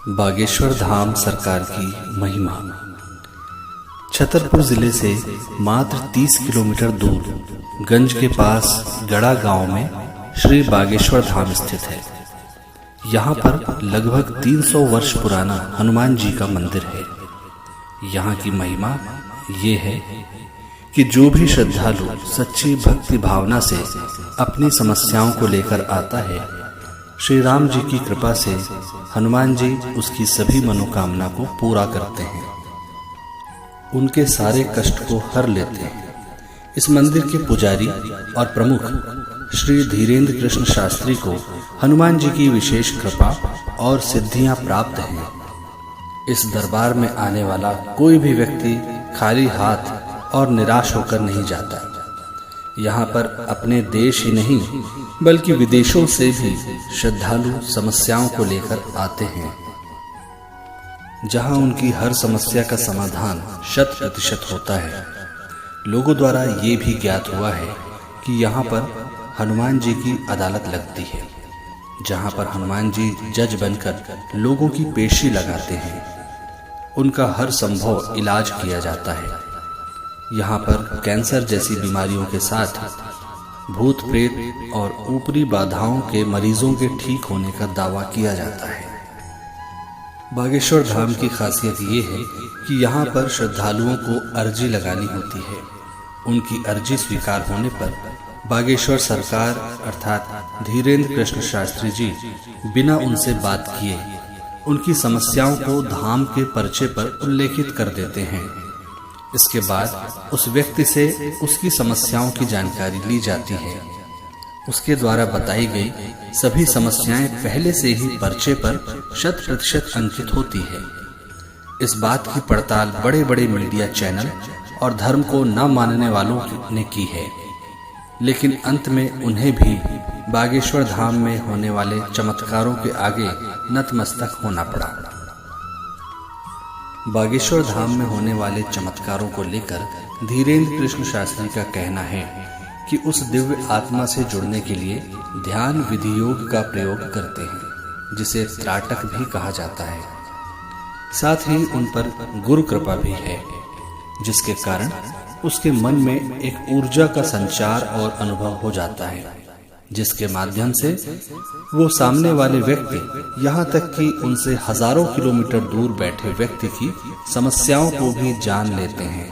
बागेश्वर धाम सरकार की महिमा। छतरपुर जिले से मात्र 30 किलोमीटर दूर गंज के पास गड़ा गांव में श्री बागेश्वर धाम स्थित है। यहाँ पर लगभग 300 वर्ष पुराना हनुमान जी का मंदिर है। यहाँ की महिमा ये है कि जो भी श्रद्धालु सच्ची भक्ति भावना से अपनी समस्याओं को लेकर आता है, श्री राम जी की कृपा से हनुमान जी उसकी सभी मनोकामना को पूरा करते हैं, उनके सारे कष्ट को हर लेते हैं। इस मंदिर के पुजारी और प्रमुख श्री धीरेन्द्र कृष्ण शास्त्री को हनुमान जी की विशेष कृपा और सिद्धियां प्राप्त हैं। इस दरबार में आने वाला कोई भी व्यक्ति खाली हाथ और निराश होकर नहीं जाता। यहाँ पर अपने देश ही नहीं बल्कि विदेशों से भी श्रद्धालु समस्याओं को लेकर आते हैं, जहाँ उनकी हर समस्या का समाधान 100% होता है। लोगों द्वारा ये भी ज्ञात हुआ है कि यहाँ पर हनुमान जी की अदालत लगती है, जहाँ पर हनुमान जी जज बनकर लोगों की पेशी लगाते हैं। उनका हर संभव इलाज किया जाता है। यहाँ पर कैंसर जैसी बीमारियों के साथ भूत प्रेत और ऊपरी बाधाओं के मरीजों के ठीक होने का दावा किया जाता है। बागेश्वर धाम की खासियत ये है कि यहाँ पर श्रद्धालुओं को अर्जी लगानी होती है। उनकी अर्जी स्वीकार होने पर बागेश्वर सरकार अर्थात धीरेन्द्र कृष्ण शास्त्री जी बिना उनसे बात किए उनकी समस्याओं को धाम के पर्चे पर उल्लेखित कर देते हैं। इसके बाद उस व्यक्ति से उसकी समस्याओं की जानकारी ली जाती है। उसके द्वारा बताई गई सभी समस्याएं पहले से ही पर्चे पर 100% अंकित होती है। इस बात की पड़ताल बड़े बड़े मीडिया चैनल और धर्म को न मानने वालों ने की है, लेकिन अंत में उन्हें भी बागेश्वर धाम में होने वाले चमत्कारों के आगे नतमस्तक होना पड़ा। बागेश्वर धाम में होने वाले चमत्कारों को लेकर धीरेन्द्र कृष्ण शास्त्री का कहना है कि उस दिव्य आत्मा से जुड़ने के लिए ध्यान विधि योग का प्रयोग करते हैं, जिसे त्राटक भी कहा जाता है। साथ ही उन पर गुरु कृपा भी है, जिसके कारण उसके मन में एक ऊर्जा का संचार और अनुभव हो जाता है, जिसके माध्यम से वो सामने वाले व्यक्ति यहाँ तक कि उनसे हजारों किलोमीटर दूर बैठे व्यक्ति की समस्याओं को भी जान लेते हैं,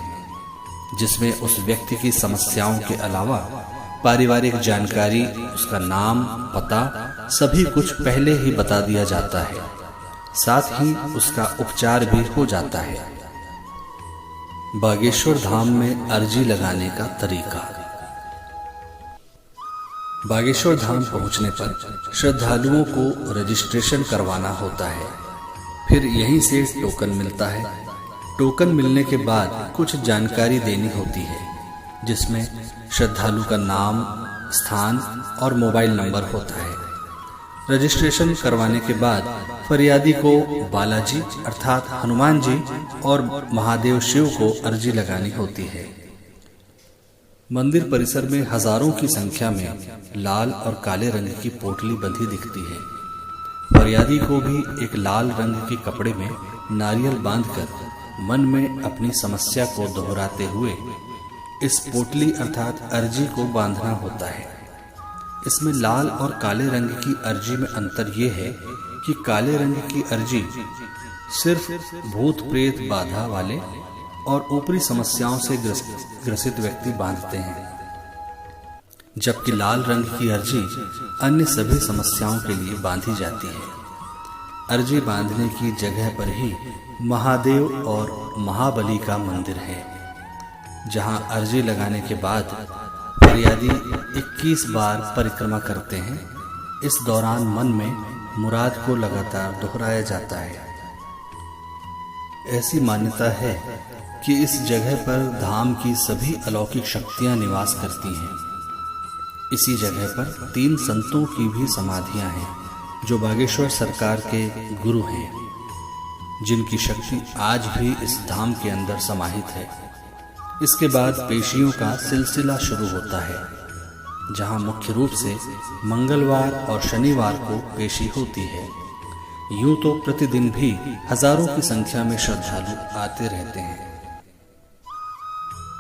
जिसमें उस व्यक्ति की समस्याओं के अलावा पारिवारिक जानकारी, उसका नाम, पता सभी कुछ पहले ही बता दिया जाता है। साथ ही उसका उपचार भी हो जाता है। बागेश्वर धाम में अर्जी लगाने का तरीका। बागेश्वर धाम पहुंचने पर श्रद्धालुओं को रजिस्ट्रेशन करवाना होता है। फिर यहीं से टोकन मिलता है। टोकन मिलने के बाद कुछ जानकारी देनी होती है, जिसमें श्रद्धालु का नाम, स्थान और मोबाइल नंबर होता है। रजिस्ट्रेशन करवाने के बाद फरियादी को बालाजी अर्थात हनुमान जी और महादेव शिव को अर्जी लगानी होती है। मंदिर परिसर में हजारों की संख्या में लाल और काले रंग की पोटली बंधी दिखती है। फरियादी को भी एक लाल रंग के कपड़े में नारियल बांधकर मन में अपनी समस्या को दोहराते हुए इस पोटली अर्थात अर्जी को बांधना होता है। इसमें लाल और काले रंग की अर्जी में अंतर यह है कि काले रंग की अर्जी सिर्फ भूत प्रेत बाधा वाले और ऊपरी समस्याओं से ग्रसित व्यक्ति बांधते हैं, जबकि लाल रंग की अर्जी अन्य सभी समस्याओं के लिए बांधी जाती है। अर्जी बांधने की जगह पर ही महादेव और महाबली का मंदिर है, जहां अर्जी लगाने के बाद फरियादी 21 बार परिक्रमा करते हैं। इस दौरान मन में मुराद को लगातार दोहराया जाता है। ऐसी मान्यता है कि इस जगह पर धाम की सभी अलौकिक शक्तियां निवास करती हैं। इसी जगह पर 3 संतों की भी समाधियां हैं, जो बागेश्वर सरकार के गुरु हैं, जिनकी शक्ति आज भी इस धाम के अंदर समाहित है। इसके बाद पेशियों का सिलसिला शुरू होता है, जहां मुख्य रूप से मंगलवार और शनिवार को पेशी होती है। यूं तो प्रतिदिन भी हजारों की संख्या में श्रद्धालु आते रहते हैं।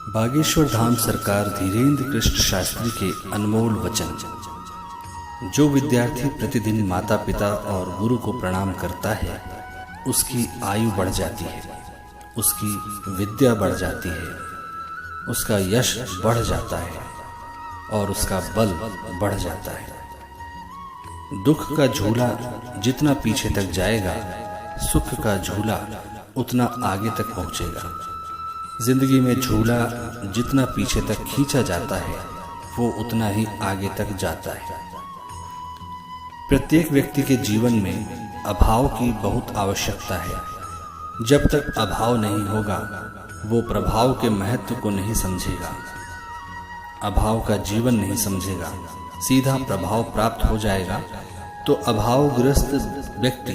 बागेश्वर धाम सरकार धीरेन्द्र कृष्ण शास्त्री के अनमोल वचन। जो विद्यार्थी प्रतिदिन माता पिता और गुरु को प्रणाम करता है, उसकी आयु बढ़ जाती है, उसकी विद्या बढ़ जाती है, उसका यश बढ़ जाता है और उसका बल बढ़ जाता है। दुख का झूला जितना पीछे तक जाएगा, सुख का झूला उतना आगे तक पहुंचेगा। जिंदगी में झूला जितना पीछे तक खींचा जाता है, वो उतना ही आगे तक जाता है। प्रत्येक व्यक्ति के जीवन में अभाव की बहुत आवश्यकता है। जब तक अभाव नहीं होगा, वो प्रभाव के महत्व को नहीं समझेगा, अभाव का जीवन नहीं समझेगा, सीधा प्रभाव प्राप्त हो जाएगा। तो अभावग्रस्त व्यक्ति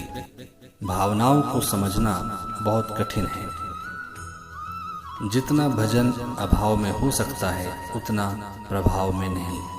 भावनाओं को समझना बहुत कठिन है। जितना भजन अभाव में हो सकता है, उतना प्रभाव में नहीं।